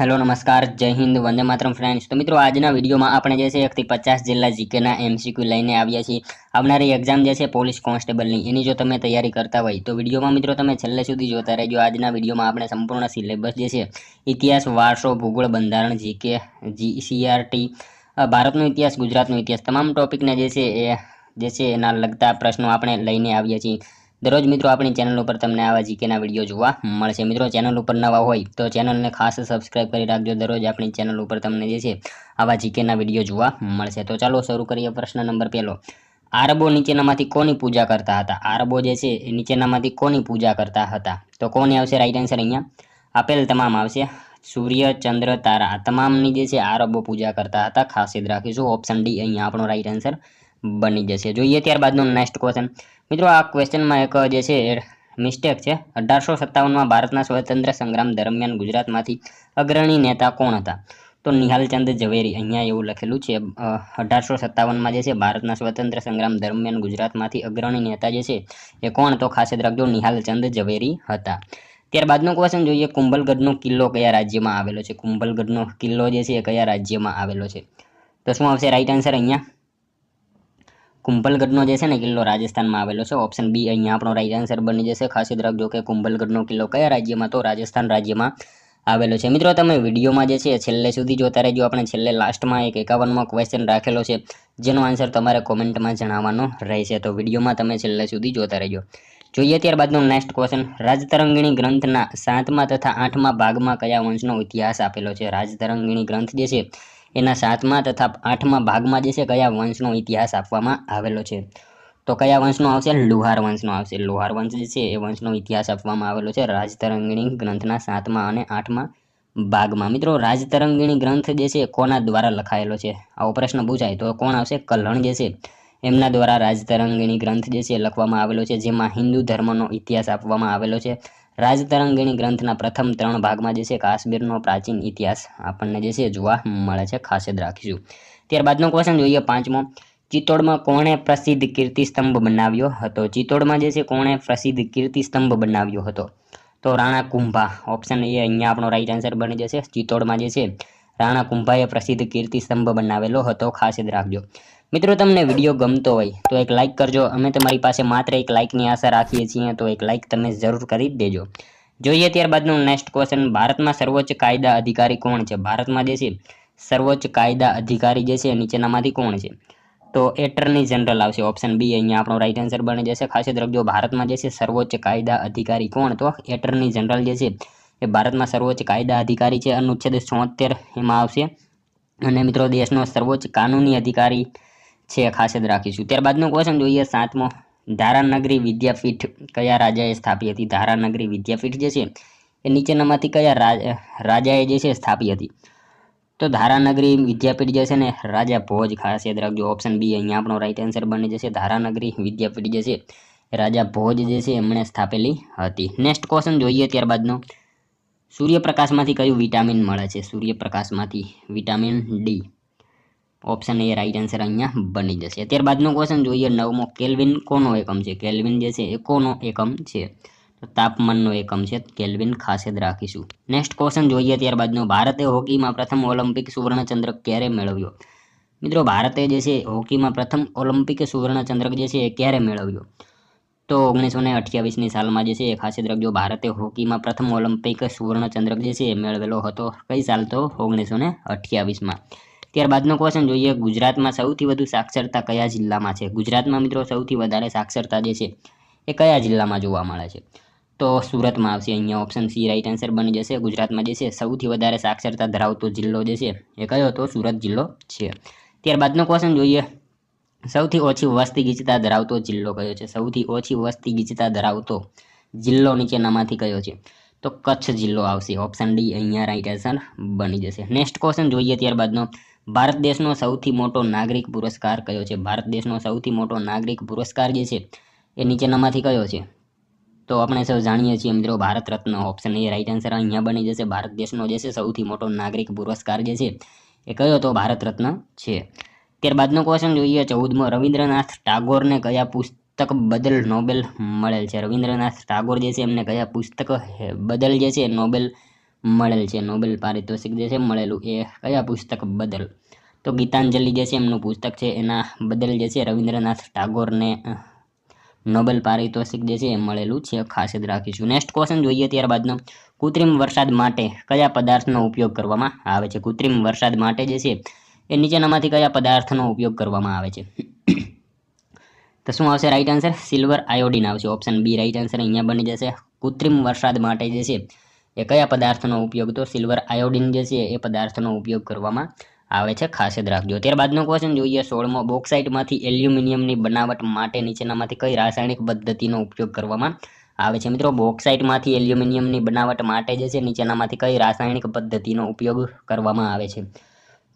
Hello नमस्कार जय Hind Vande Mataram friends. तो मित्रों आज वीडियो में આપણે જે છે 1 થી 50 જિલ્લા જીકેના એમસીક્યુ લઈને આવ્યા છીએ। આવનારી એક્ઝામ જે છે પોલીસ કોન્સ્ટેબલની એની જો તમે તૈયારી કરતા હોય તો વિડીયોમાં મિત્રો તમે છેલ્લે સુધી જોતા રહેજો। આજના વિડીયોમાં આપણે સંપૂર્ણ સિલેબસ જે છે ઇતિહાસ, વારસો, ભૂગોળ, બંધારણ, જીકે, જીસીઆરટી, ભારતનો ઇતિહાસ, ગુજરાતનો ઇતિહાસ તમામ ટોપિકને જે છે એના લગતા પ્રશ્નો આપણે લઈને આવ્યા છીએ। दररोज मित्रों अपनी चैनल पर तमने आवा जीकेना विडियो जोवा मळशे। मित्रों चैनल पर नवा होय तो चैनल ने खास सब्सक्राइब करी राखजो। दररोज अपनी चैनल पर तमने जे छे आवा जीकेना विडियो जोवा मळशे। तो चालो शरू करीए। प्रश्न नंबर 1। आरबो नीचेनामांथी कोनी पूजा करता हता? आरबो जे छे नीचेनामांथी कोनी पूजा करता हता? तो कोनी आवशे राइट आंसर? अहींया आपेल तमाम आवशे। सूर्य, चंद्र, तारा तमामनी जे छे आरबो पूजा करता हता। खास याद राखीशुं ऑप्शन डी अहींया आपणो राइट आंसर बनी जशे। जोईए त्यारबादनो नेक्स्ट क्वेश्चन। मित्रों आ क्वेश्चन में एक जे छे मिस्टेक है। 1857 में भारतना स्वतंत्र संग्राम दरमियान गुजरात में अग्रणी नेता कोण हता? तो निहालचंद झवेरी अहींया एवुं लखेलुं छे। 1857 में जे छे भारतना स्वतंत्र संग्राम दरमियान गुजरात में अग्रणी नेता जे छे ए कोण? तो खास याद राखजो निहालचंद झवेरी हता। त्यारबादनो क्वेश्चन जोईए कुंभलगढ़नो किल्लो कया राज्यमां आवेलो छे? कुंभलगढ़नो किल्लो जे छे कया राज्यमां आवेलो छे? तो शुं आवशे राइट आंसर? अहींया कुंभलगढ़नो जे छे ने किल्लो राजस्थान में आवेलो छे। ऑप्शन बी अहींया आपणो राइट आंसर बनी जशे। खास याद राखजो के कुंभलगढ़नो किल्लो कया राज्यमां? तो राजस्थान राज्यमां आवेलो छे। मित्रों तमे विडियोमां जे छे छेल्ले सुधी जोता रहेजो। આપણે છેલ્લે લાસ્ટમાં એક 51મો ક્વેશ્ચન રાખેલો છે જેનો આન્સર તમારે કોમેન્ટમાં જણાવવાનો રહેશે। તો વિડિયોમાં તમે છેલ્લે સુધી જોતા રહેજો। જોઈએ ત્યારબાદનો નેક્સ્ટ ક્વેશ્ચન। રાજતરંગિણી ગ્રંથના 7મા તથા 8મા ભાગમાં કયા વંશનો ઇતિહાસ આપેલો છે? રાજતરંગિણી ગ્રંથ જે છે एना 7मा तथा 8मा भागमां जे छे कया वंशनो इतिहास आपवामां आवेलो छे? तो कया वंशनो आवशे? लोहार वंशनो आवशे। लोहार वंश जे छे ए वंशनो इतिहास आपवामां आवेलो छे राजतरंगिणी ग्रंथना 7मा अने 8मा भागमां। मित्रों राजतरंगिणी ग्रंथ जे छे कोना द्वारा लखायेलो छे? आवो प्रश्न पूछाय तो कोण आवशे? कल्हण जे छे एमना द्वारा राजतरंगिणी ग्रंथ जे छे लखवामां आवेलो छे जेमां हिंदू धर्मनो इतिहास आपवामां आवेलो छे। राजतरंगिणी ग्रंथना प्रथम 3 भागमां जे छे काश्मीरनो प्राचीन इतिहास आपणने जे छे जोवा मळे छे। खास याद राखीशुं। त्यारबादनो क्वेश्चन जोईए 5मो। चित्तौडमां कोणे प्रसिद्ध कीर्तिस्तंभ बनाव्यो हतो? चित्तौडमां जे छे कोणे प्रसिद्ध कीर्तिस्तंभ बनाव्यो हतो? तो राणा कुंभा। ऑप्शन ए अहींया आपणो राइट आंसर बनी जशे। चित्तौडमां जे छे राणा कुंभाए प्रसिद्ध कीर्तिस्तंभ बनावेलो हतो। खास याद राखजो। मित्रों तमने विडियो गमतो होय तो एक लाइक करजो। अमे तमारी पासे मात्र एक लाइकनी आशा राखीए छीए तो एक लाइक तमे जरूर करी देजो। जोईए त्यारबादनो नेक्स्ट क्वेश्चन। भारतमां सर्वोच्च कायदा अधिकारी कोण छे? भारतमां जे छे सर्वोच्च कायदा अधिकारी जे छे नीचेनामांथी कोण छे? तो एटर्नी जनरल आवशे। ऑप्शन बी अहींया आपणो राइट आंसर बनी जशे। खास याद राखजो भारतमां जे छे सर्वोच्च कायदा अधिकारी कोण? तो एटर्नी जनरल जे छे ए भारतमां सर्वोच्च कायदा अधिकारी छे। अनुच्छेद 76 एमां आवशे। अने मित्रों देशनो सर्वोच्च कानूनी अधिकारी छे। खास याद राखीशुं। त्यारबादनो क्वेश्चन जोईए 7मो। धारानगरी विद्यापीठ कया राजाए स्थापी हती? धारानगरी विद्यापीठ जे छे ए नीचेनामांथी कया राजाए जे छे स्थापी हती? तो धारानगरी विद्यापीठ जे छे ने राजा भोज। खास याद राखजो ऑप्शन बी अहींया आपणो राइट आंसर बनी जशे। धारानगरी विद्यापीठ जे छे राजा भोज जे छे एमणे स्थापेली हती। नेक्स्ट क्वेश्चन जोईए त्यारबादनो। सूर्यप्रकाशमांथी कयुं विटामिन मळे छे? सूर्यप्रकाशमांथी vitamin D. Option A right answer अहींया बनी जशे। त्यारबादनो क्वेश्चन जोईए 9मो। केल्विन कोनो एकम छे? केल्विन जे छे ए कोनो एकम छे? तो तापमाननो एकम छे केल्विन। खास याद राखीशुं। नेक्स्ट क्वेश्चन जोईए त्यारबादनो। भारते हॉकीमां प्रथम ओलंपिक सुवर्णचंद्रक क्यारे मेळव्यो? मित्रों भारते जे छे हॉकीमां प्रथम ओलंपिक सुवर्णचंद्रक जे छे ए क्यारे मेळव्यो? तो 1928 सालमां जे छे। खास याद राखजो भारते हॉकीमां प्रथम ओलंपिक सुवर्णचंद्रक जे छे मेळवेलो हतो। कई साल? तो 1928 मां। त्यारबादनो क्वेश्चन जोईए। गुजरातमां सौथी वधु साक्षरता कया जिल्लामां छे? गुजरातमां मित्रों सौथी वधारे साक्षरता जे छे ए कया जिल्लामां जोवा मळे छे? तो सूरतमां आवशे। अहींया ऑप्शन सी राइट आंसर बनी जशे। गुजरातमां जे छे सौथी वधारे साक्षरता धरावतो जिल्लो जे छे ए कयो? तो सूरत जिल्लो छे। त्यारबादनो क्वेश्चन जोईए। सौथी ओછી વસ્તી ગીચતા ધરાવતો જિલ્લો કયો છે? સૌથી ઓછી વસ્તી ગીચતા ધરાવતો જિલ્લો નીચેનામાંથી કયો છે? તો કચ્છ જિલ્લો આવશે। ઓપ્શન ડી અહીંયા રાઈટ આન્સર બની જશે। નેક્સ્ટ ક્વેશ્ચન જોઈએ ત્યારબાદનો। ભારત દેશનો સૌથી મોટો નાગરિક પુરસ્કાર કયો છે? ભારત દેશનો સૌથી મોટો નાગરિક પુરસ્કાર જે છે એ નીચેનામાંથી કયો છે? તો આપણે સૌ જાણીએ છીએ મિત્રો Bharat Ratna. Option A right answer અહીંયા બની જશે। ભારત દેશનો જે છે સૌથી મોટો નાગરિક પુરસ્કાર જે છે એ કયો? તો ભારત રત્ન છે। ત્યારબાદનો ક્વેશ્ચન જોઈએ 14મો। રવિન્દ્રનાથ ટાગોરને કયા પુસ્તક બદલ નોબેલ મળેલ છે? રવિન્દ્રનાથ ટાગોર જે છે એમને કયા પુસ્તક બદલ જે છે નોબેલ મળેલ છે નોબેલ પારિતોષિક જે છે મળેલું એ કયા પુસ્તક બદલ? તો ગીતાંજલિ જે છે એમનું પુસ્તક છે એના બદલ જે છે રવિન્દ્રનાથ ટાગોરને નોબેલ પારિતોષિક જે છે એ મળેલું છે, ખાસ યાદ રાખીશું. નેક્સ્ટ ક્વેશ્ચન જોઈએ ત્યારબાદનો, કૃત્રિમ વરસાદ માટે કયા પદાર્થનો ઉપયોગ કરવામાં આવે છે? કૃત્રિમ વરસાદ માટે જે છે એ નીચેનામાંથી કયા પદાર્થનો ઉપયોગ કરવામાં આવે છે? તો શું આવશે રાઈટ આન્સર? સિલ્વર આયોડિન આવશે. ઓપ્શન બી રાઈટ આન્સર અહીંયા બની જશે. કૃત્રિમ વરસાદ માટે જે છે એ કયા પદાર્થનો ઉપયોગ? તો સિલ્વર આયોડિન જે છે એ પદાર્થનો ઉપયોગ કરવામાં આવે છે, ખાસ યાદ રાખજો. ત્યારબાદનો ક્વેશ્ચન જોઈએ 16મો, બોક્સાઇટમાંથી એલ્યુમિનિયમની બનાવટ માટે નીચેનામાંથી કઈ રાસાયણિક પદ્ધતિનો ઉપયોગ કરવામાં આવે છે? મિત્રો, બોક્સાઇટમાંથી એલ્યુમિનિયમની બનાવટ માટે જે છે નીચેનામાંથી કઈ રાસાયણિક પદ્ધતિનો ઉપયોગ કરવામાં આવે છે?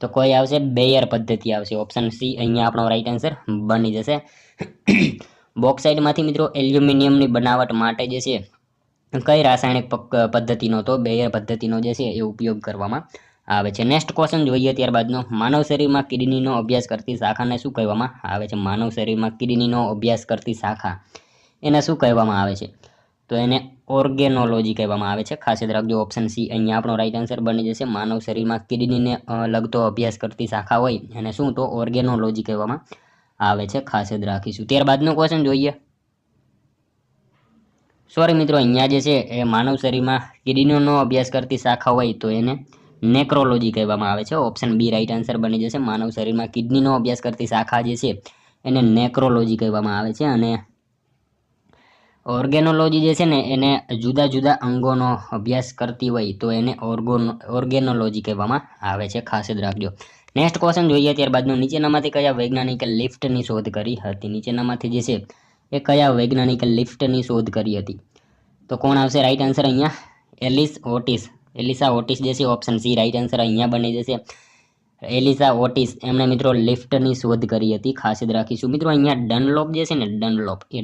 તો કોઈ આવશે બેયર પદ્ધતિ આવશે. ઓપ્શન સી અહીંયા આપણો રાઈટ આન્સર બની જશે. બોક્સાઇટમાંથી મિત્રો એલ્યુમિનિયમની બનાવટ માટે જે છે કઈ રાસાયણિક પદ્ધતિનો? તો બેયર પદ્ધતિનો જે છે એ ઉપયોગ કરવામાં આવે છે. નેક્સ્ટ ક્વેશ્ચન જોઈએ ત્યારબાદનો, માનવ શરીરમાં કિડનીનો અભ્યાસ કરતી શાખાને શું કહેવામાં આવે છે? માનવ શરીરમાં કિડનીનો અભ્યાસ કરતી શાખા એને શું કહેવામાં આવે છે? તો એને ઓર્ગેનોલોજી કહેવામાં આવે છે, ખાસ યાદ રાખજો. ઓપ્શન સી અહીંયા આપણો રાઈટ આન્સર બની જશે. માનવ શરીરમાં કિડનીને લગતો અભ્યાસ કરતી શાખા હોય અને શું? તો ઓર્ગેનોલોજી કહેવામાં આવે છે, ખાસ યાદ રાખીશું. ત્યારબાદનો ક્વેશ્ચન જોઈએ. સોરી મિત્રો, અહીંયા જે છે એ માનવ શરીરમાં કિડનીનો અભ્યાસ કરતી શાખા હોય તો એને નેક્રોલોજી કહેવામાં આવે છે. ઓપ્શન બી રાઈટ આન્સર બની જશે. માનવ શરીરમાં કિડનીનો અભ્યાસ કરતી શાખા જે છે એને નેક્રોલોજી કહેવામાં આવે છે અને ઓર્ગેનોલોજી જે છે ને એને જુદા જુદા અંગોનો અભ્યાસ કરતી હોય તો એને ઓર્ગેનોલોજી કહેવામાં આવે છે, ખાસ યાદ રાખજો. નેક્સ્ટ ક્વેશ્ચન જોઈએ ત્યારબાદનો, નીચેનામાંથી કયા વૈજ્ઞાનિકે લિફ્ટની શોધ કરી હતી? નીચેનામાંથી જે છે એ કયા વૈજ્ઞાનિકે લિફ્ટની શોધ કરી હતી? તો કોણ આવશે રાઈટ આન્સર અહીંયા? એલિસા ઓટિસ જે છે. ઓપ્શન સી રાઈટ આન્સર અહીંયા બની જશે. એલિસા ઓટિસ એમણે મિત્રો લિફ્ટની શોધ કરી હતી, ખાસ યાદ રાખીશું. મિત્રો અહીંયા ડનલોપ જે છે ને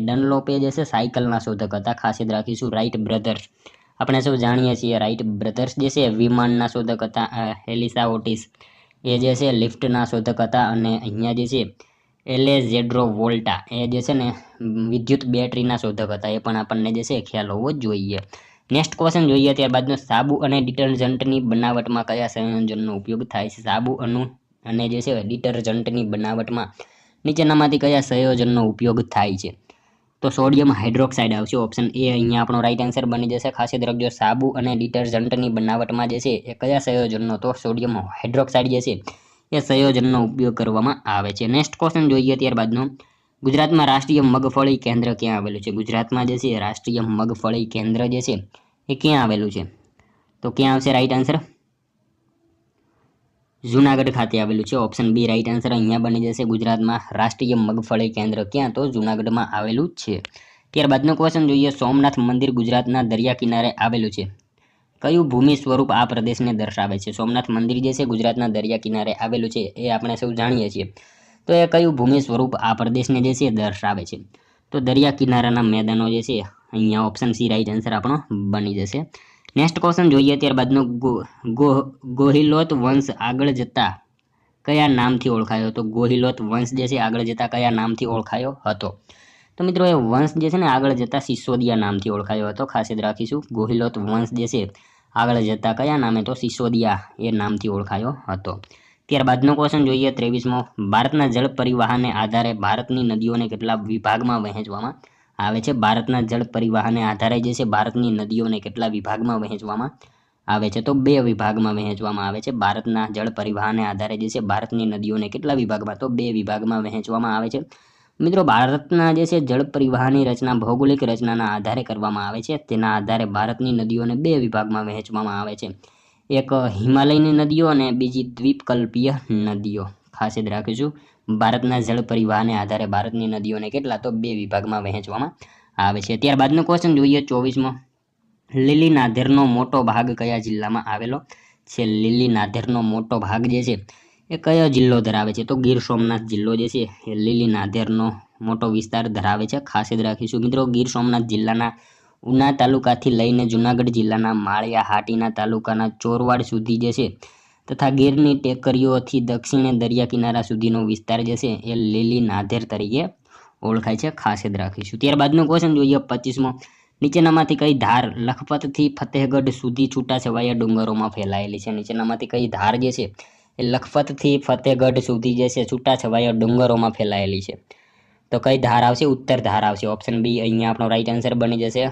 ડનલોપે જે છે સાયકલના શોધક હતા, ખાસ યાદ રાખીશું. રાઈટ બ્રધર્સ આપણે સૌ જાણીએ છીએ, રાઈટ બ્રધર્સ જે છે વિમાનના શોધક હતા. એલિસા ઓટિસ એ જે છે લિફ્ટના શોધક હતા અને અહીંયા જે છે એલેજેન્ડ્રો વોલ્ટા એ જે છે ને વિદ્યુત બેટરીના શોધક હતા. એ પણ આપણને જે છે ખ્યાલ હોવો જોઈએ. નેક્સ્ટ ક્વેશ્ચન જોઈએ ત્યારબાદનો, સાબુ અને ડિટર્જન્ટની બનાવટમાં કયા સંયોજનનો ઉપયોગ થાય છે? સાબુ અને જે છે ડિટર્જન્ટની બનાવટમાં નીચેનામાંથી કયા સંયોજનનો ઉપયોગ થાય છે? તો સોડિયમ હાઇડ્રોક્સાઇડ આવશે. ઓપ્શન એ અહીંયા આપણો રાઈટ આન્સર બની જશે, ખાસ યાદ રાખજો. સાબુ અને ડિટર્જન્ટની બનાવટમાં જે છે એ કયા સંયોજનનો? તો સોડિયમ હાઇડ્રોક્સાઇડ જે છે એ સંયોજનનો ઉપયોગ કરવામાં આવે છે. નેક્સ્ટ ક્વેશ્ચન જોઈએ ત્યારબાદનો, ગુજરાતમાં રાષ્ટ્રીય મગફળી કેન્દ્ર ક્યાં આવેલું છે? ગુજરાતમાં જે છે રાષ્ટ્રીય મગફળી કેન્દ્ર જે છે એ ક્યાં આવેલું છે? તો ક્યાં આવશે રાઈટ આન્સર? જુનાગઢ ખાતે આવેલું છે. ઓપ્શન બી રાઈટ આન્સર અહીંયા બની જશે. ગુજરાતમાં રાષ્ટ્રીય મગફળી કેન્દ્ર ક્યાં? તો જુનાગઢમાં આવેલું છે. ત્યારબાદનો ક્વેશ્ચન જોઈએ, સોમનાથ મંદિર ગુજરાતના દરિયા કિનારે આવેલું છે. કયું ભૂમિ સ્વરૂપ આ પ્રદેશને દર્શાવે છે? સોમનાથ મંદિર જે છે ગુજરાતના દરિયા કિનારે આવેલું છે એ આપણે સૌ જાણીએ છીએ. તો એ કયું ભૂમિ સ્વરૂપ આ પ્રદેશને જે છે દર્શાવે છે? તો દરિયા કિનારાના મેદાનો જે છે અહીંયા ઓપ્શન સી રાઈટ આન્સર આપણો બની જશે. નેક્સ્ટ ક્વેશ્ચન જોઈએ ત્યારબાદનો, ગોહિલોત વંશ આગળ જતા કયા નામથી ઓળખાયો હતો? ગોહિલોત વંશ જે છે આગળ જતા કયા નામથી ઓળખાયો હતો? તો મિત્રો એ વંશ જે છે ને આગળ જતા સિસોદિયા નામથી ઓળખાયો હતો, ખાસ યાદ રાખીશું. ગોહિલોત વંશ જે છે આગળ જતા કયા નામે? તો સિસોદિયા એ નામથી ઓળખાયો હતો. ત્યારબાદનો ક્વેશ્ચન જોઈએ 23મો, ભારતના જળ પરિવહનને આધારે ભારતની નદીઓને કેટલા વિભાગમાં વહેંચવામાં આવે છે? ભારતના જળ પરિવહનને આધારે જે છે ભારતની નદીઓને કેટલા વિભાગમાં વહેંચવામાં આવે છે? તો 2 વિભાગમાં વહેંચવામાં આવે છે. ભારતના જળ પરિવહનને આધારે જે છે ભારતની નદીઓને કેટલા વિભાગમાં? તો 2 વિભાગમાં વહેંચવામાં આવે છે. મિત્રો, ભારતના જે છે જળ પરિવહનની રચના ભૌગોલિક રચનાના આધારે કરવામાં આવે છે. તેના આધારે ભારતની નદીઓને 2 વિભાગમાં વહેંચવામાં આવે છે. એક હિમાલયની નદીઓ અને બીજી દ્વીપકલ્પીય નદીઓ, ખાસ યાદ રાખીશું. ભારતના જળ પરિવહનને આધારે ભારતની નદીઓને કેટલા? તો 2 વિભાગમાં વહેંચવામાં આવે છે. ત્યારબાદનો ક્વેશ્ચન જોઈએ 24મો, લીલી નાધેરનો મોટો ભાગ કયા જિલ્લામાં આવેલો છે? લીલી નાધેરનો મોટો ભાગ જે છે એ કયો જિલ્લો ધરાવે છે? તો ગીર સોમનાથ જિલ્લો જે છે એ લીલી નાધેરનો મોટો વિસ્તાર ધરાવે છે, ખાસ યાદ રાખીશું. મિત્રો, ગીર સોમનાથ જિલ્લાના ઉના તાલુકાથી લઈને જુનાગઢ જિલ્લાના માળિયા હાટીના તાલુકાના ચોરવાડ સુધી જે છે તથા ગીરની ટેકરીઓથી દક્ષિણે દરિયા કિનારા સુધીનો વિસ્તાર જે છે એ લીલી નાધેર તરીકે ઓળખાય છે, ખાસ યાદ રાખીશું. ત્યારબાદનો ક્વેશ્ચન જોઈએ 25મો, નીચેનામાંથી કઈ ધાર લખપતથી ફતેહગઢ સુધી છૂટાછવાયા ડુંગરોમાં ફેલાયેલી છે? નીચેનામાંથી કઈ ધાર જે છે એ લખપતથી ફતેહગઢ સુધી જે છે છૂટાછવાયા ડુંગરોમાં ફેલાયેલી છે? તો કઈ ધાર આવશે? ઉત્તર ધાર આવશે. ઓપ્શન બી અહીંયા આપણો રાઈટ આન્સર બની જશે.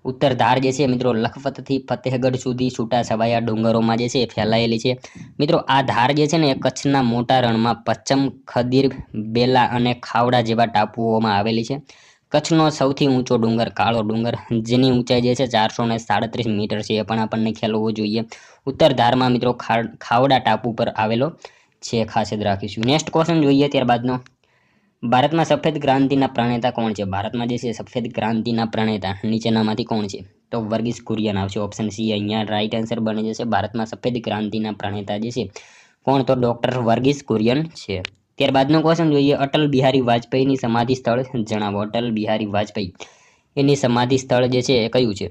ઉત્તર ધાર જે છે મિત્રો લખપતથી ફતેહગઢ સુધી છૂટાછવાયા ડુંગરોમાં જે છે ફેલાયેલી છે. મિત્રો આ ધાર જે છે ને એ કચ્છના મોટા રણમાં પચ્છમ, ખદીર, બેલા અને ખાવડા જેવા ટાપુઓમાં આવેલી છે. કચ્છનો સૌથી ઊંચો ડુંગર કાળો ડુંગર, જેની ઊંચાઈ જે છે 437 મીટર છે, એ પણ આપણને ખ્યાલ હોવો જોઈએ. ઉત્તર ધારમાં મિત્રો ખાવડા ટાપુ પર આવેલો છે, ખાસ યાદ રાખીશું. નેક્સ્ટ ક્વેશ્ચન જોઈએ ત્યારબાદનો. ભારતમાં સફેદ ક્રાંતિના પ્રણેતા કોણ છે? ભારતમાં જે છે સફેદ ક્રાંતિના પ્રણેતા નીચેનામાંથી કોણ છે? તો વર્ગીસ કુરિયન આવશે. ઓપ્શન સી અહીંયા રાઈટ આન્સર બની જશે. ભારતમાં સફેદ ક્રાંતિના પ્રણેતા જે છે કોણ? તો ડોક્ટર વર્ગીસ કુરિયન છે. ત્યારબાદનો ક્વેશ્ચન જોઈએ. અટલ બિહારી વાજપેયીની સમાધિ સ્થળ જણાવો. અટલ બિહારી વાજપેયી એની સમાધિ સ્થળ જે છે એ કયું છે?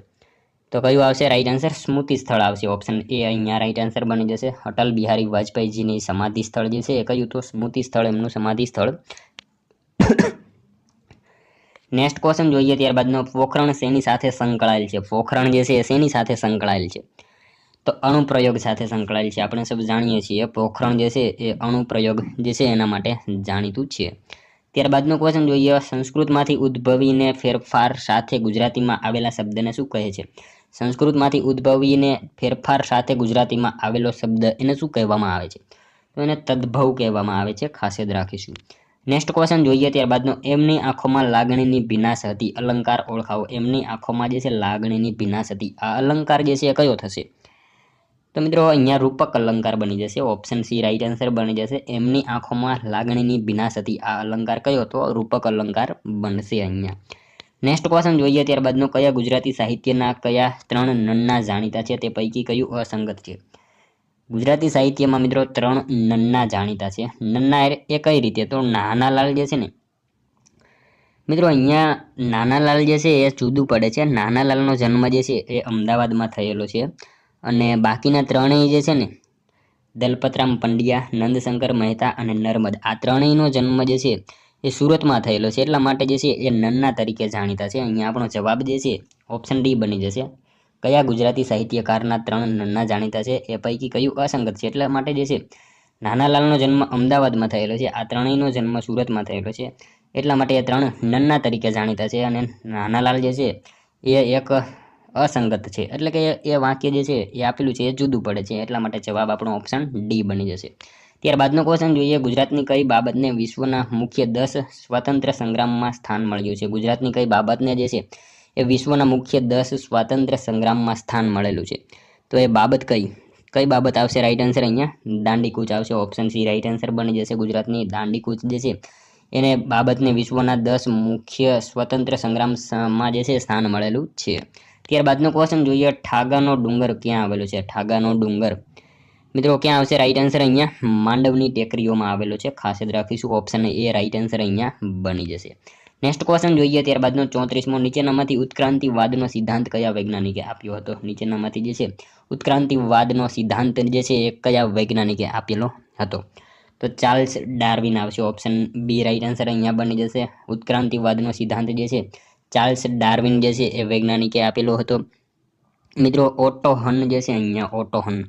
તો કયું આવશે રાઈટ આન્સર? સ્મૃતિ સ્થળ આવશે. ઓપ્શન એ અહીંયા રાઈટ આન્સર બની જશે. અટલ બિહારી વાજપેયીજીની સમાધિ સ્થળ જે છે એ કયું? તો સ્મૃતિ સ્થળ એમનું સમાધિ સ્થળ. નેક્સ્ટ ક્વેશ્ચન જોઈએ ત્યારબાદનો. પોખરણ શેની સાથે સંકળાયેલ છે? પોખરણ જે છે એ શેની સાથે સંકળાયેલ છે? તો અણુપ્રયોગ સાથે સંકળાયેલ છે. આપણે સૌ જાણીએ છીએ પોખરણ જે છે એ અણુપ્રયોગ જે છે એના માટે જાણીતું છે. ત્યારબાદનો ક્વેશ્ચન જોઈએ. સંસ્કૃતમાંથી ઉદ્ભવીને ફેરફાર સાથે ગુજરાતીમાં આવેલા શબ્દને શું કહે છે? સંસ્કૃતમાંથી ઉદ્ભવીને ફેરફાર સાથે ગુજરાતીમાં આવેલો શબ્દ એને શું કહેવામાં આવે છે? તો એને તદ્ભવ કહેવામાં આવે છે, ખાસ યાદ રાખીશું. નેક્સ્ટ ક્વેશ્ચન જોઈએ ત્યારબાદનો. એમની આંખોમાં લાગણીની ભીનાશ હતી, અલંકાર ઓળખાવો. એમની આંખોમાં જે છે લાગણીની ભીનાશ હતી, આ અલંકાર જે છે એ કયો થશે? તો મિત્રો અહીંયા રૂપક અલંકાર બની જશે. ઓપ્શન સી રાઈટ આન્સર બની જશે. એમની આંખોમાં લાગણીની ભીનાશ હતી, આ અલંકાર કયો? તો રૂપક અલંકાર બનશે અહીંયા. નેક્સ્ટ ક્વેશ્ચન જોઈએ ત્યારબાદનો. કયા ગુજરાતી સાહિત્યના કયા 3 નન્ના જાણીતા છે? તે પૈકી કયું અસંગત છે? ગુજરાતી સાહિત્યમાં મિત્રો 3 નન્ના જાણીતા છે. નન્ના એ કઈ રીતે? તો નાનાલાલ જે છે ને મિત્રો, અહીંયા નાનાલાલ જે છે એ જુદું પડે છે. નાનાલાલનો જન્મ જે છે એ અમદાવાદમાં થયેલો છે, અને બાકીના ત્રણેય જે છે ને દલપતરામ પંડ્યા, નંદશંકર મહેતા અને નર્મદ, આ ત્રણેયનો જન્મ જે છે એ સુરતમાં થયેલો છે. એટલા માટે જે છે એ નન્ના તરીકે જાણીતા છે. અહીંયા આપણો જવાબ જે છે ઓપ્શન ડી બની જશે. કયા ગુજરાતી સાહિત્યકારના 3 નન્ના જાણીતા છે એ પૈકી કયું અસંગત છે? એટલા માટે જે છે નાનાલાલનો જન્મ અમદાવાદમાં થયેલો છે, આ ત્રણેયનો જન્મ સુરતમાં થયેલો છે, એટલા માટે એ 3 નન્ના તરીકે જાણીતા છે. અને નાનાલાલ જે છે એ એક અસંગત છે, એટલે કે એ વાક્ય જે છે એ આપેલું છે એ જુદું પડે છે, એટલા માટે જવાબ આપણો ઓપ્શન ડી બની જશે. ત્યારબાદનો ક્વેશ્ચન જોઈએ. ગુજરાતની કઈ બાબતને વિશ્વના મુખ્ય 10 સ્વાતંત્ર્ય સંગ્રામમાં સ્થાન મળ્યું છે? ગુજરાતની કઈ બાબતને જે છે એ વિશ્વના મુખ્ય 10 સ્વાતંત્ર્ય સંગ્રામમાં સ્થાન મળેલું છે? તો એ બાબત કઈ બાબત આવશે? રાઈટ આન્સર અહીંયા દાંડીકૂચ આવશે. ઓપ્શન સી રાઈટ આન્સર બની જશે. ગુજરાતની દાંડીકૂચ જે છે એને બાબતને વિશ્વના 10 મુખ્ય સ્વતંત્ર સંગ્રામમાં જે છે સ્થાન મળેલું છે. ત્યારબાદનો ક્વેશ્ચન જોઈએ. ઠાગાનો ડુંગર ક્યાં આવેલો છે? ઠાગાનો ડુંગર મિત્રો ક્યાં આવશે? રાઈટ આન્સર અહીંયા માંડવની ટેકરીઓમાં આવેલો છે, ખાસ યાદ રાખીશું. ઓપ્શન એ રાઈટ આન્સર અહીંયા બની જશે. નેક્સ્ટ ક્વેશ્ચન જોઈએ ત્યારબાદનો 34મો. નીચેનામાંથી ઉત્ક્રાંતિવાદનો સિદ્ધાંત કયા વૈજ્ઞાનિકે આપ્યો હતો? નીચેનામાંથી જે છે ઉત્ક્રાંતિવાદનો સિદ્ધાંત જે છે એ કયા વૈજ્ઞાનિકે આપેલો હતો? તો ચાર્લ્સ ડાર્વિન આવશે. ઓપ્શન બી રાઈટ આન્સર અહીંયા બની જશે. ઉત્ક્રાંતિવાદનો સિદ્ધાંત જે છે ચાર્લ્સ ડાર્વિન જે છે એ વૈજ્ઞાનિકે આપેલો હતો. મિત્રો ઓટો હન જે છે અહીંયા ઓટો હન,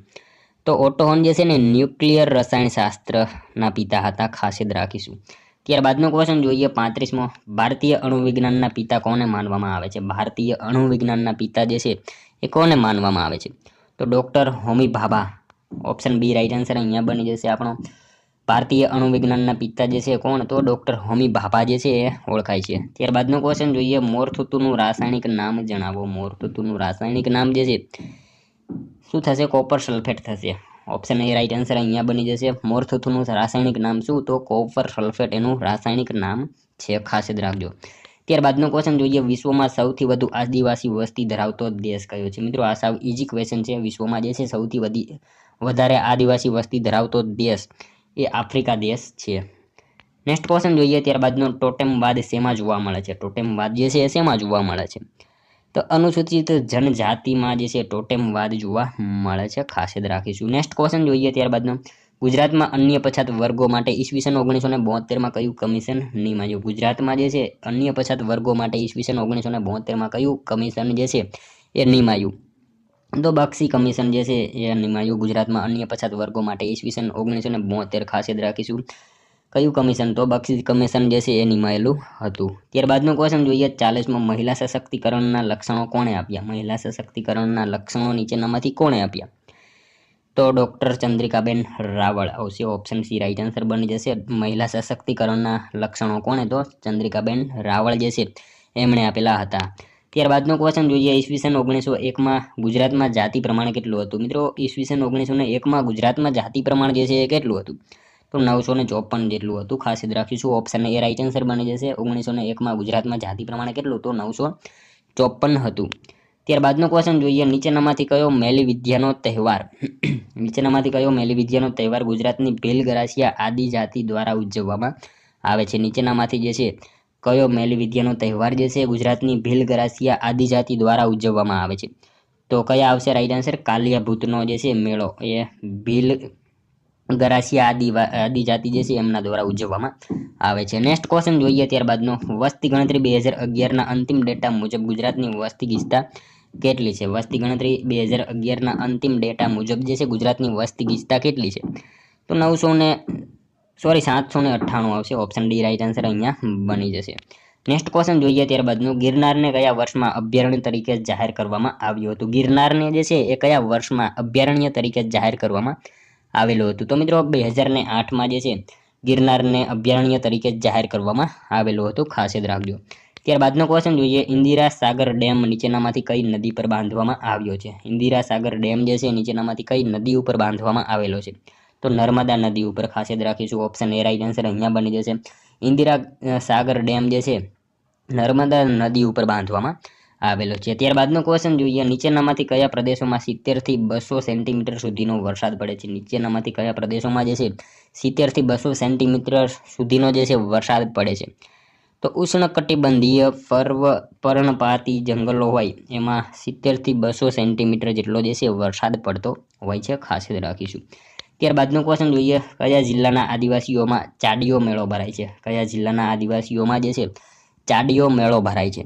તો ઓટો હન જે છે ને ન્યુક્લિયર રસાયણશાસ્ત્રના પિતા હતા, ખાસ યાદ રાખીશું. ત્યારબાદનો ક્વેશ્ચન જોઈએ 35મો. ભારતીય અણુવિજ્ઞાનના પિતા કોને માનવામાં આવે છે? ભારતીય અણુવિજ્ઞાનના પિતા જે છે એ કોને માનવામાં આવે છે? તો doctor Homi Bhabha. Option B right answer અહીંયા બની જશે આપણો. ભારતીય અણુવિજ્ઞાનના પિતા જે છે કોણ? તો ડોક્ટર હોમી ભાભા જે છે એ ઓળખાય છે. ત્યારબાદનો ક્વેશ્ચન જોઈએ. મોરથુતુનું રાસાયણિક નામ જણાવો. મોરથુતુનું રાસાયણિક નામ જે છે શું થશે? કોપર સલ્ફેટ થશે. ઓપ્શન એ રાઈટ આન્સર અહીંયા બની જશે. મોરથુતુનું રાસાયણિક નામ શું? તો કોપર સલ્ફેટ એનું રાસાયણિક નામ છે, ખાસ યાદ રાખજો. ત્યારબાદનો ક્વેશ્ચન જોઈએ. વિશ્વમાં સૌથી વધુ આદિવાસી વસ્તી ધરાવતો દેશ કયો છે? મિત્રો આ સાવ ઇઝી ક્વેશ્ચન છે. વિશ્વમાં જે છે સૌથી વધારે આદિવાસી વસ્તી ધરાવતો દેશ એ આફ્રિકા દેશ છે. નેક્સ્ટ ક્વેશ્ચન જોઈએ ત્યારબાદનો. ટોટેમવાદ શેમાં જોવા મળે છે? ટોટેમવાદ જે છે એ શેમાં જોવા મળે છે? તો અનુસૂચિત જનજાતિમાં જે છે ટોટેમવાદ જોવા મળે છે, ખાસ યાદ રાખીશું. નેક્સ્ટ ક્વેશ્ચન જોઈએ ત્યારબાદનો. ગુજરાતમાં અન્ય પછાત વર્ગો માટે ઈસવીસન 1972માં કયું કમિશન નિમાયું? ગુજરાતમાં જે છે અન્ય પછાત વર્ગો માટે ઈસવીસન 1972માં કયું કમિશન જે છે એ નિમાયું? તો બક્ષી કમિશન જે છે એ નિમાયું ગુજરાતમાં અન્ય પછાત વર્ગો માટે ઈસવીસન 1972, ખાસ યાદ રાખીશું. કયું કમિશન? તો બક્ષી કમિશન જે છે એ નિમાયેલું હતું. ત્યારબાદનો ક્વેશ્ચન જોઈએ 40માં મહિલા સશક્તિકરણના લક્ષણો કોણે આપ્યા? મહિલા સશક્તિકરણના લક્ષણો નીચેનામાંથી કોણે આપ્યા? તો ડૉક્ટર ચંદ્રિકાબેન રાવળ આવશે. ઓપ્શન સી રાઈટ આન્સર બની જશે. મહિલા સશક્તિકરણના લક્ષણો કોણે? તો ચંદ્રિકાબેન રાવળ જે છે એમણે આપેલા હતા. ત્યારબાદનો ક્વેશ્ચન જોઈએ ઈસવીસન 1901માં ગુજરાતમાં જાતિ પ્રમાણ કેટલું હતું? મિત્રો ઈસવીસન 1901માં ગુજરાતમાં જાતિ પ્રમાણ જે છે એ કેટલું હતું? તો 954 જેટલું હતું. ખાસ યાદ રાખીશું. ઓપ્શન એ રાઈટ આન્સર બની જશે. 1901માં ગુજરાતમાં જાતિ પ્રમાણ કેટલું? તો 954 હતું. ત્યારબાદનો ક્વેશ્ચન જોઈએ નીચેનામાંથી કયો મેલી વિદ્યાનો તહેવાર નીચેનામાંથી કયો મેલી વિદ્યાનો તહેવાર ગુજરાતની ભીલ ગરાસિયા આદિજાતિ દ્વારા ઉજવવામાં આવે છે? નીચેનામાંથી જે છે કયો મેલી વિદ્યાનો તહેવાર જે છે ગુજરાતની ભીલ ગરાસિયા આદિજાતિ દ્વારા ઉજવવામાં આવે છે? તો કયા આવશે રાઈટ આન્સર? કાલિયા ભૂતનો જે છે મેળો એ ભીલ ગરાસિયા આદિજાતિ જે છે એમના દ્વારા ઉજવવામાં આવે છે. નેક્સ્ટ ક્વેશ્ચન જોઈએ ત્યારબાદનો વસ્તી ગણતરી 2011ના અંતિમ ડેટા મુજબ ગુજરાતની વસ્તી ગીચતા કેટલી છે? વસ્તી ગણતરી 2011ના અંતિમ ડેટા મુજબ જે છે ગુજરાતની વસ્તી ગીચતા કેટલી છે? તો 798 આવશે. ઓપ્શન ડી રાઈટ આન્સર અહીંયા બની જશે. નેક્સ્ટ ક્વેશ્ચન જોઈએ ત્યારબાદનું ગિરનારને કયા વર્ષમાં અભયારણ્ય તરીકે જાહેર કરવામાં આવ્યું હતું? ગિરનારને જે છે એ કયા વર્ષમાં અભયારણ્ય તરીકે જાહેર કરવામાં આવેલું હતું? તો મિત્રો 2008માં જે છે ગિરનારને અભયારણ્ય તરીકે જાહેર કરવામાં આવેલું હતું. ખાસ યાદ રાખજો. ત્યારબાદનો ક્વેશ્ચન જોઈએ ઇન્દિરા સાગર ડેમ નીચેનામાંથી કઈ નદી પર બાંધવામાં આવ્યો છે? ઇન્દિરા સાગર ડેમ જે છે નીચેનામાંથી કઈ નદી ઉપર બાંધવામાં આવેલો છે? તો નર્મદા નદી ઉપર. ખાસ યાદ રાખીશું. ઓપ્શન એ રાઈટ આન્સર અહીંયા બની જશે. ઇન્દિરા સાગર ડેમ જે છે નર્મદા નદી ઉપર બાંધવામાં આવેલો છે. ત્યારબાદનો ક્વેશ્ચન જોઈએ નીચેનામાંથી કયા પ્રદેશોમાં 70 થી 200 સેન્ટીમીટર સુધીનો વરસાદ પડે છે? નીચેનામાંથી કયા પ્રદેશોમાં જે છે 70 થી 200 સેન્ટીમીટર સુધીનો જે છે વરસાદ પડે છે? તો ઉષ્ણકટિબંધીય પર્ણપાતી જંગલો હોય એમાં 70 થી 200 સેન્ટીમીટર જેટલો જે છે વરસાદ પડતો હોય છે. ખાસ યાદ રાખીશું. ત્યારબાદનો ક્વેશ્ચન જોઈએ કયા જિલ્લાના આદિવાસીઓમાં ચાડિયો મેળો ભરાય છે? કયા જિલ્લાના આદિવાસીઓમાં જે છે ચાડિયો મેળો ભરાય છે?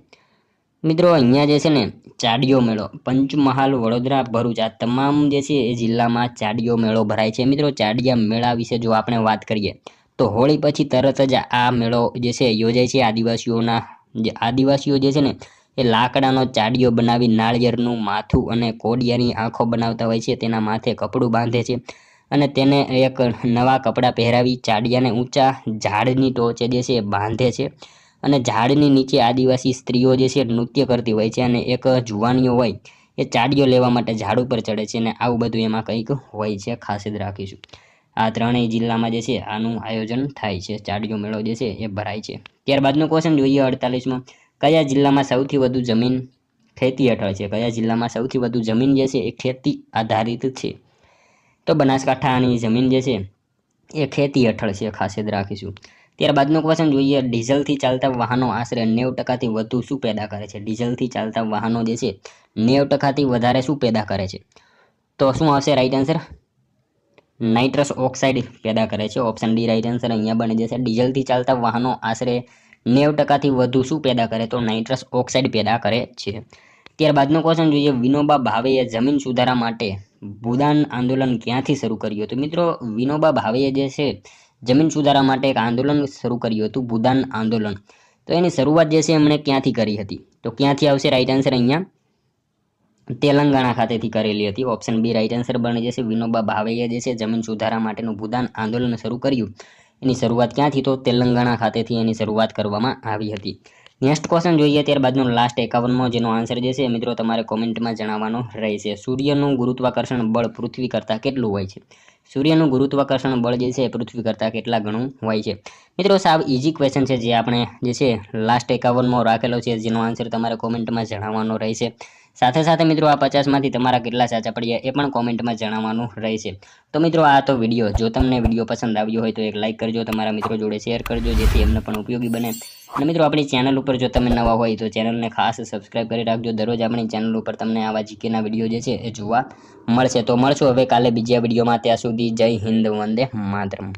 મિત્રો અહીંયા જે છે ને ચાડિયો મેળો પંચમહાલ, વડોદરા, ભરૂચ આ તમામ જે છે એ જિલ્લામાં ચાડિયો મેળો ભરાય છે. મિત્રો ચાડિયા મેળા વિશે જો આપણે વાત કરીએ તો હોળી પછી તરત જ આ મેળો જે છે યોજાય છે. આદિવાસીઓ જે છે ને એ લાકડાનો ચાડિયો બનાવી નાળિયેરનું માથું અને કોડિયાની આંખો બનાવતા હોય છે. તેના માથે કપડું બાંધે છે અને તેને એક નવા કપડાં પહેરાવી ચાડિયાને ઊંચા ઝાડની ટોચે જે છે બાંધે છે અને ઝાડની નીચે આદિવાસી સ્ત્રીઓ જે છે નૃત્ય કરતી હોય છે અને એક જુવાનીઓ હોય એ ચાડિયો લેવા માટે ઝાડ ઉપર ચડે છે અને આવું બધું એમાં કંઈક હોય છે. ખાસ યાદ રાખીશું. આ ત્રણેય જિલ્લામાં જે છે આનું આયોજન થાય છે. ચાડિયો મેળો જે છે એ ભરાય છે. ત્યારબાદનો ક્વેશ્ચન જોઈએ 48માં કયા જિલ્લામાં સૌથી વધુ જમીન ખેતી હેઠળ છે? કયા જિલ્લામાં સૌથી વધુ જમીન જે છે એ ખેતી આધારિત છે? તો બનાસકાંઠાની જમીન જે છે એ ખેતી હેઠળ છે. ખાસ યાદ રાખીશું. ત્યારબાદનો ક્વેશ્ચન જોઈએ ડીઝલથી ચાલતા વાહનો આશરે 90%થી વધુ શું પેદા કરે છે? ડીઝલથી ચાલતા વાહનો જે છે 90%થી વધારે શું પેદા કરે છે? તો શું આવશે રાઈટ આન્સર? નાઇટ્રસ ઓક્સાઇડ પેદા કરે છે. ઓપ્શન ડી રાઈટ આન્સર અહીંયા બની જશે. ડીઝલથી ચાલતા વાહનો આશરે 90%થી વધુ શું પેદા કરે? તો નાઇટ્રસ ઓક્સાઇડ પેદા કરે છે. ત્યારબાદનો ક્વેશ્ચન જોઈએ વિનોબા ભાવેએ જમીન સુધારા માટે ભૂદાન આંદોલન ક્યાંથી શરૂ કર્યું હતું? મિત્રો વિનોબા ભાવેએ જે છે જમીન સુધારા માટે એક આંદોલન શરૂ કર્યું હતું, ભૂદાન આંદોલન. તો એની શરૂઆત જે છે એમણે ક્યાંથી કરી હતી? તો ક્યાંથી આવશે રાઈટ આન્સર અહીંયા? તેલંગાણા ખાતેથી કરેલી હતી. ઓપ્શન બી રાઈટ આન્સર બની જશે. વિનોબા ભાવેએ જે છે જમીન સુધારા માટેનું ભૂદાન આંદોલન શરૂ કર્યું એની શરૂઆત ક્યાંથી? તો તેલંગાણા ખાતેથી એની શરૂઆત કરવામાં આવી હતી. નેક્સ્ટ ક્વેશ્ચન જોઈએ ત્યારબાદનો લાસ્ટ 51મો જેનો આન્સર જે છે મિત્રો તમારે કોમેન્ટમાં જણાવવાનો રહેશે. સૂર્યનું ગુરુત્વાકર્ષણ બળ પૃથ્વી કરતાં કેટલું હોય છે? સૂર્યનું ગુરુત્વાકર્ષણ બળ જે છે પૃથ્વી કરતાં કેટલા ગણું હોય છે? મિત્રો સાવ ઇઝી ક્વેશ્ચન છે જે આપણે જે છે લાસ્ટ 51મો રાખેલો છે જેનો આન્સર તમારે કોમેન્ટમાં જણાવવાનો રહેશે. સાથે સાથે મિત્રો આ 50માંથી તમારા કેટલા સાચા પડ્યા એ પણ કોમેન્ટમાં જણાવવાનું રહેશે. તો મિત્રો આ તો વિડીયો જો તમને વિડીયો પસંદ આવ્યો હોય તો એક લાઇક કરજો, તમારા મિત્રો જોડે શેર કરજો જેથી એમને પણ ઉપયોગી બને. અને મિત્રો આપણી ચેનલ ઉપર જો તમે નવા હોય તો ચેનલને ખાસ સબસ્ક્રાઇબ કરી રાખજો. દરરોજ આપણી ચેનલ ઉપર તમને આવા જીકેના વિડીયો જે છે એ જોવા મળશે. તો મળશું હવે કાલે બીજા વિડીયોમાં. ત્યાં સુધી જય હિન્દ, વંદે માતરમ.